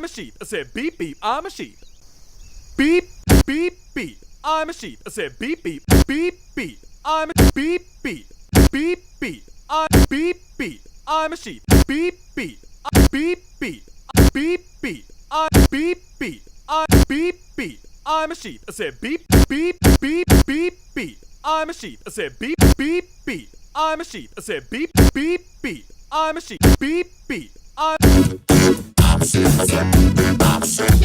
I'm a sheep. I said beep beep. I'm a sheep. Beep beep beep. I'm a sheep. I said beep beep beep beep. I'm a beep beep beep beep. I'm beep beep. I'm a sheep. Beep beep beep beep beep beep. I'm beep beep. I'm beep beep. I'm a sheep. I said beep beep beep beep beep. I'm a sheep. I said beep beep beep. I'm a sheep. I said beep beep beep. I'm a sheep. Beep beep. I'm a sheep. I said beep beep. I'm a sheep.